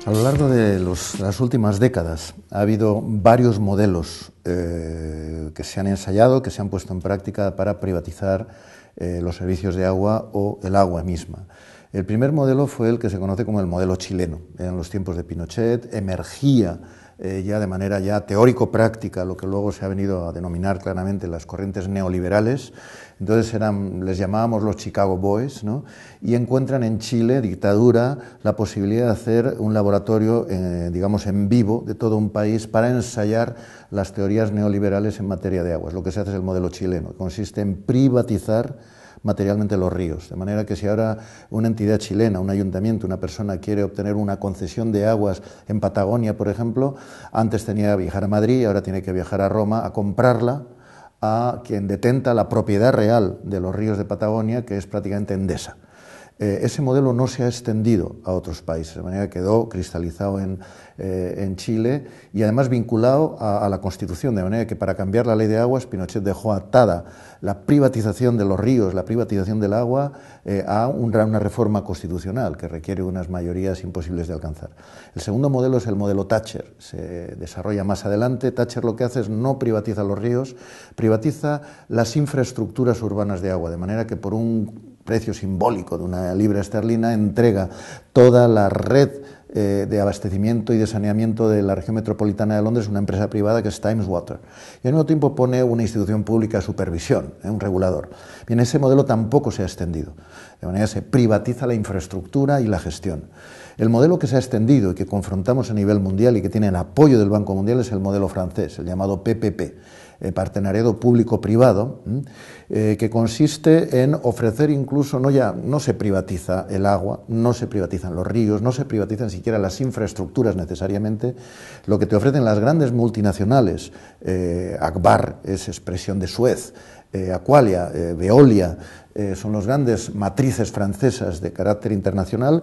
A lo largo de las últimas décadas ha habido varios modelos que se han ensayado, que se han puesto en práctica para privatizar los servicios de agua o el agua misma. El primer modelo fue el que se conoce como el modelo chileno. En los tiempos de Pinochet emergía ya de manera teórico-práctica lo que luego se ha venido a denominar claramente las corrientes neoliberales. Entonces les llamábamos los Chicago Boys, ¿no? Y encuentran en Chile, dictadura, la posibilidad de hacer un laboratorio, digamos, en vivo de todo un país para ensayar las teorías neoliberales en materia de aguas. Lo que se hace es el modelo chileno, que consiste en privatizar materialmente los ríos, de manera que si ahora una entidad chilena, un ayuntamiento, una persona quiere obtener una concesión de aguas en Patagonia, por ejemplo, antes tenía que viajar a Madrid, ahora tiene que viajar a Roma a comprarla a quien detenta la propiedad real de los ríos de Patagonia, que es prácticamente Endesa. Ese modelo no se ha extendido a otros países, de manera que quedó cristalizado en Chile y además vinculado a la Constitución, de manera que para cambiar la ley de aguas Pinochet dejó atada la privatización de los ríos, la privatización del agua a una reforma constitucional que requiere unas mayorías imposibles de alcanzar. El segundo modelo es el modelo Thatcher, se desarrolla más adelante. Thatcher lo que hace es no privatiza los ríos, privatiza las infraestructuras urbanas de agua, de manera que por un precio simbólico de una libra esterlina entrega toda la red de abastecimiento y de saneamiento de la región metropolitana de Londres a una empresa privada que es Thames Water. Y al mismo tiempo pone una institución pública de supervisión, un regulador. Bien, ese modelo tampoco se ha extendido, de manera que se privatiza la infraestructura y la gestión. El modelo que se ha extendido y que confrontamos a nivel mundial y que tiene el apoyo del Banco Mundial es el modelo francés, el llamado PPP, partenariado público-privado, que consiste en ofrecer incluso, no se privatiza el agua, no se privatizan los ríos, no se privatizan siquiera las infraestructuras necesariamente. Lo que te ofrecen las grandes multinacionales, Akbar es expresión de Suez, Aqualia, Veolia, son las grandes matrices francesas de carácter internacional.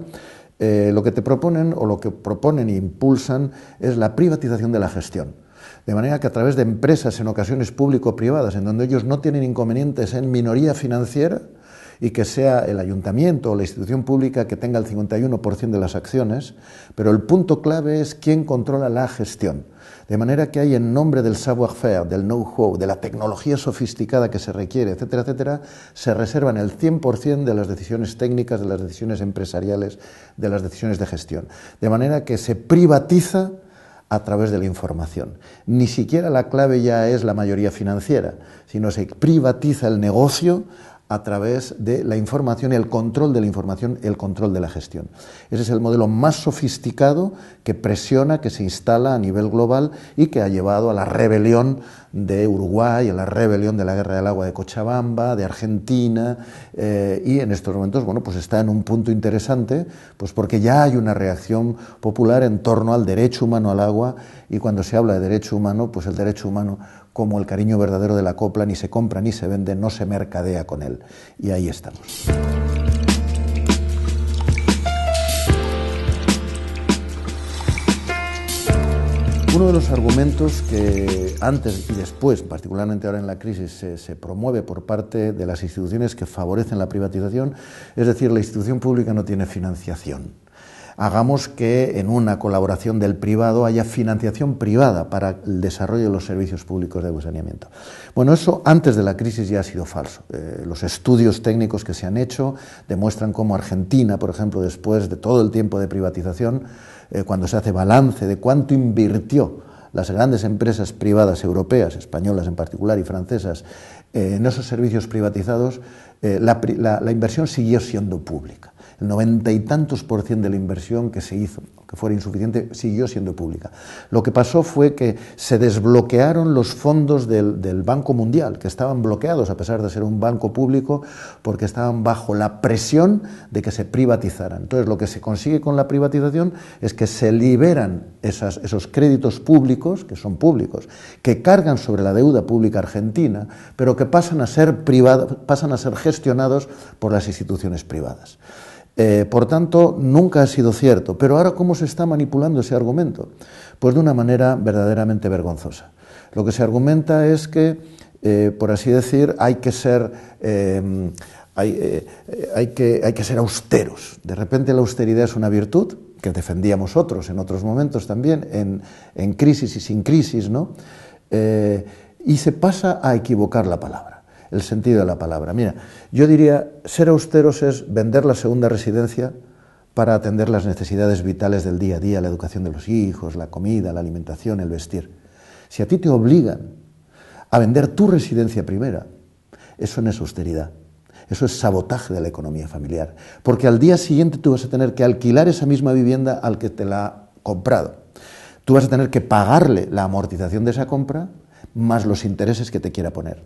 Lo que te proponen o lo que proponen e impulsan es la privatización de la gestión. De manera que a través de empresas en ocasiones público-privadas, en donde ellos no tienen inconvenientes en minoría financiera y que sea el ayuntamiento o la institución pública que tenga el 51% de las acciones, pero el punto clave es quién controla la gestión. De manera que hay, en nombre del savoir-faire, del know-how, de la tecnología sofisticada que se requiere, etcétera, etcétera, se reservan el 100% de las decisiones técnicas, de las decisiones empresariales, de las decisiones de gestión. De manera que se privatiza a través de la información. Ni siquiera la clave ya es la mayoría financiera, sino se privatiza el negocio a través de la información, el control de la información, el control de la gestión. Ese es el modelo más sofisticado que presiona, que se instala a nivel global y que ha llevado a la rebelión de Uruguay, a la rebelión de la Guerra del Agua de Cochabamba, de Argentina, y en estos momentos, bueno, pues está en un punto interesante, pues porque ya hay una reacción popular en torno al derecho humano al agua, y cuando se habla de derecho humano, pues el derecho humano, como el cariño verdadero de la copla, ni se compra ni se vende, no se mercadea con él. Y ahí estamos. Uno de los argumentos que antes y después, particularmente ahora en la crisis, se promueve por parte de las instituciones que favorecen la privatización, es decir, la institución pública no tiene financiación. Hagamos que en una colaboración del privado haya financiación privada para el desarrollo de los servicios públicos de saneamiento. Bueno, eso antes de la crisis ya ha sido falso. Los estudios técnicos que se han hecho demuestran cómo Argentina, por ejemplo, después de todo el tiempo de privatización, cuando se hace balance de cuánto invirtió las grandes empresas privadas europeas, españolas en particular y francesas, en esos servicios privatizados, la inversión siguió siendo pública. El 90 y tantos % de la inversión que se hizo, que fuera insuficiente, siguió siendo pública. Lo que pasó fue que se desbloquearon los fondos del Banco Mundial, que estaban bloqueados a pesar de ser un banco público, porque estaban bajo la presión de que se privatizaran. Entonces, lo que se consigue con la privatización es que se liberan esos créditos públicos, que son públicos, que cargan sobre la deuda pública argentina, pero que pasan a ser gestionados por las instituciones privadas. Por tanto, nunca ha sido cierto. Pero ahora, ¿cómo se está manipulando ese argumento? Pues de una manera verdaderamente vergonzosa. Lo que se argumenta es que, por así decir, hay que ser austeros. De repente la austeridad es una virtud, que defendíamos otros en otros momentos también, en crisis y sin crisis, ¿no? Y se pasa a equivocar la palabra, el sentido de la palabra. Mira, yo diría, ser austeros es vender la segunda residencia para atender las necesidades vitales del día a día, la educación de los hijos, la comida, la alimentación, el vestir. Si a ti te obligan a vender tu residencia primera, eso no es austeridad. Eso es sabotaje de la economía familiar, porque al día siguiente tú vas a tener que alquilar esa misma vivienda al que te la ha comprado. Tú vas a tener que pagarle la amortización de esa compra más los intereses que te quiera poner.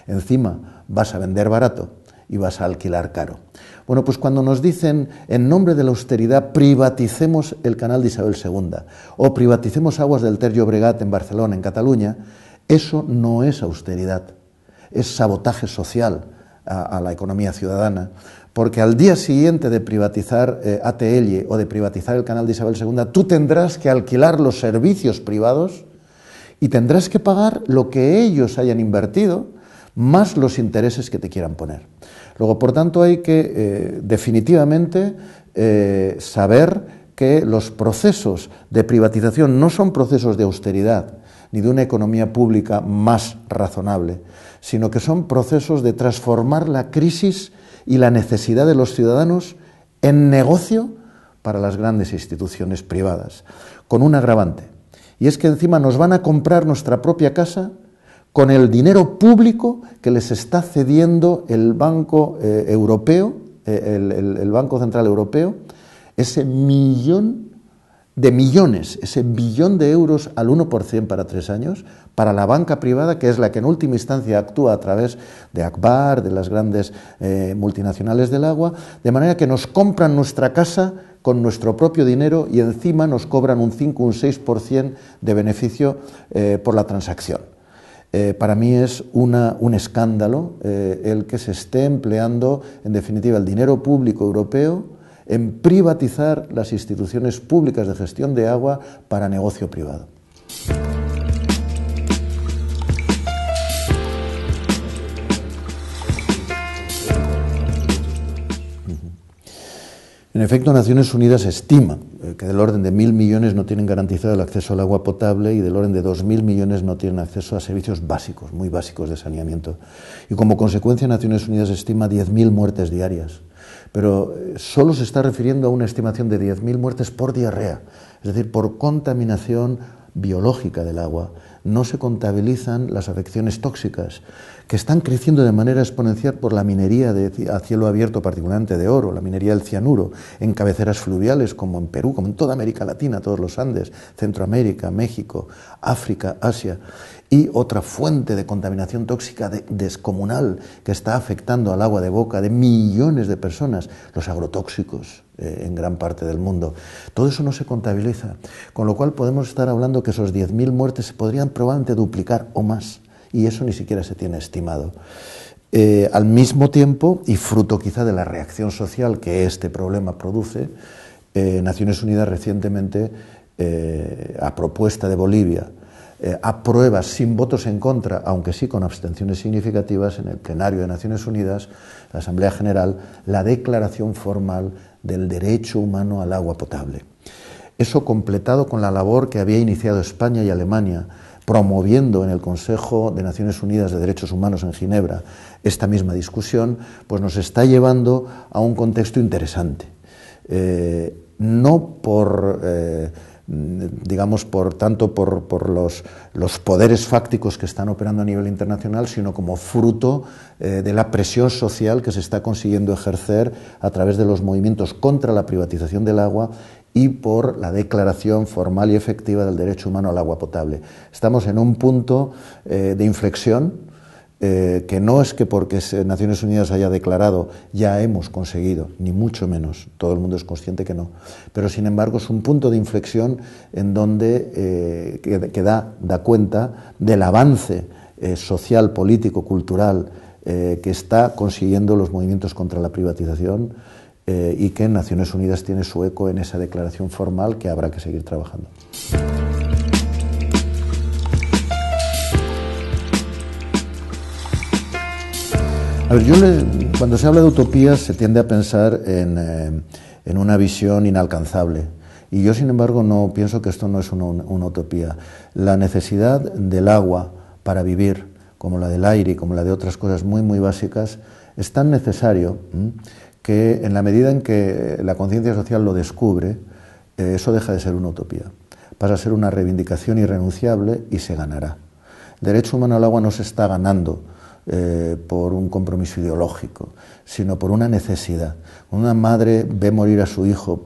Encima vas a vender barato y vas a alquilar caro. Bueno, pues cuando nos dicen, en nombre de la austeridad, privaticemos el canal de Isabel II o privaticemos aguas del Ter Llobregat en Barcelona, en Cataluña, eso no es austeridad, es sabotaje social a la economía ciudadana, porque al día siguiente de privatizar ATL o de privatizar el canal de Isabel II, tú tendrás que alquilar los servicios privados y tendrás que pagar lo que ellos hayan invertido, más los intereses que te quieran poner. Luego, por tanto, hay que definitivamente saber que los procesos de privatización no son procesos de austeridad, ni de una economía pública más razonable, sino que son procesos de transformar la crisis y la necesidad de los ciudadanos en negocio para las grandes instituciones privadas, con un agravante, y es que encima nos van a comprar nuestra propia casa con el dinero público que les está cediendo el Banco Europeo, el Banco Central Europeo, ese millón de millones, ese billón de euros al 1% para 3 años, para la banca privada, que es la que en última instancia actúa a través de Agbar, de las grandes multinacionales del agua, de manera que nos compran nuestra casa con nuestro propio dinero y encima nos cobran un 5 o un 6% de beneficio por la transacción. Para mí es un escándalo el que se esté empleando, en definitiva, el dinero público europeo en privatizar las instituciones públicas de gestión de agua para negocio privado. En efecto, Naciones Unidas estima que del orden de 1.000 millones no tienen garantizado el acceso al agua potable y del orden de 2.000 millones no tienen acceso a servicios básicos, muy básicos de saneamiento. Y como consecuencia, Naciones Unidas estima 10.000 muertes diarias. Pero solo se está refiriendo a una estimación de 10.000 muertes por diarrea, es decir, por contaminación biológica del agua. No se contabilizan las afecciones tóxicas, que están creciendo de manera exponencial por la minería a cielo abierto, particularmente de oro, la minería del cianuro, en cabeceras fluviales como en Perú, como en toda América Latina, todos los Andes, Centroamérica, México, África, Asia. Y otra fuente de contaminación tóxica descomunal que está afectando al agua de boca de millones de personas, los agrotóxicos en gran parte del mundo. Todo eso no se contabiliza, con lo cual podemos estar hablando que esos 10.000 muertes se podrían probablemente duplicar o más, y eso ni siquiera se tiene estimado. Al mismo tiempo, y fruto quizá de la reacción social que este problema produce, Naciones Unidas recientemente, a propuesta de Bolivia, aprueba sin votos en contra, aunque sí con abstenciones significativas, en el plenario de Naciones Unidas, la Asamblea General, la declaración formal del derecho humano al agua potable. Eso completado con la labor que había iniciado España y Alemania, promoviendo en el Consejo de Naciones Unidas de Derechos Humanos en Ginebra esta misma discusión, pues nos está llevando a un contexto interesante. No por... digamos, por los poderes fácticos que están operando a nivel internacional, sino como fruto de la presión social que se está consiguiendo ejercer a través de los movimientos contra la privatización del agua y por la declaración formal y efectiva del derecho humano al agua potable. Estamos en un punto de inflexión que no es que porque Naciones Unidas haya declarado ya hemos conseguido, ni mucho menos, todo el mundo es consciente que no, pero sin embargo es un punto de inflexión en donde que da cuenta del avance social, político, cultural que está consiguiendo los movimientos contra la privatización y que Naciones Unidas tiene su eco en esa declaración formal que habrá que seguir trabajando. A ver, cuando se habla de utopías se tiende a pensar en una visión inalcanzable, Y yo, sin embargo, no pienso que esto no es una utopía. La necesidad del agua para vivir, como la del aire y como la de otras cosas muy, muy básicas, es tan necesario que en la medida en que la conciencia social lo descubre, eso deja de ser una utopía. Pasa a ser una reivindicación irrenunciable y se ganará. El derecho humano al agua no se está ganando por un compromiso ideológico, sino por una necesidad. Una madre ve morir a su hijo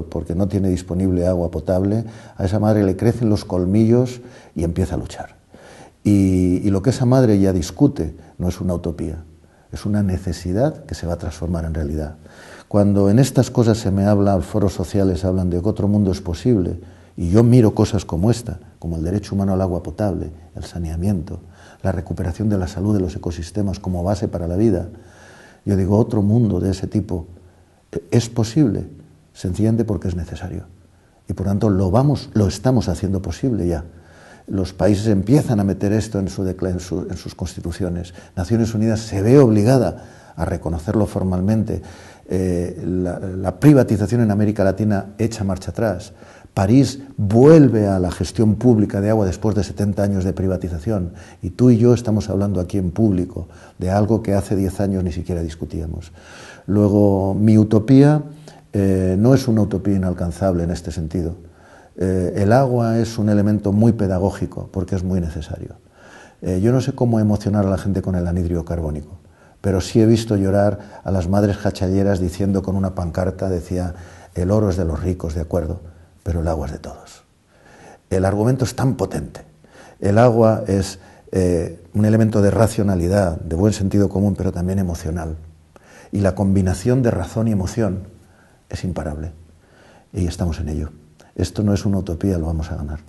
porque no tiene disponible agua potable, a esa madre le crecen los colmillos y empieza a luchar. Y lo que esa madre ya discute no es una utopía, es una necesidad que se va a transformar en realidad. Cuando en estas cosas se me habla, los foros sociales hablan de que otro mundo es posible, y yo miro cosas como esta, como el derecho humano al agua potable, el saneamiento, la recuperación de la salud de los ecosistemas como base para la vida, yo digo, otro mundo de ese tipo es posible, sencillamente porque es necesario. Y por tanto lo estamos haciendo posible ya. Los países empiezan a meter esto en sus constituciones. Naciones Unidas se ve obligada a reconocerlo formalmente. La privatización en América Latina echa marcha atrás. París vuelve a la gestión pública de agua después de 70 años de privatización. Y tú y yo estamos hablando aquí en público de algo que hace 10 años ni siquiera discutíamos. Luego, mi utopía no es una utopía inalcanzable en este sentido. El agua es un elemento muy pedagógico porque es muy necesario. Yo no sé cómo emocionar a la gente con el anhídrido carbónico, pero sí he visto llorar a las madres jachalleras diciendo con una pancarta, decía, el oro es de los ricos, de acuerdo, pero el agua es de todos. El argumento es tan potente. El agua es un elemento de racionalidad, de buen sentido común, pero también emocional. Y la combinación de razón y emoción es imparable. Y estamos en ello. Esto no es una utopía, lo vamos a ganar.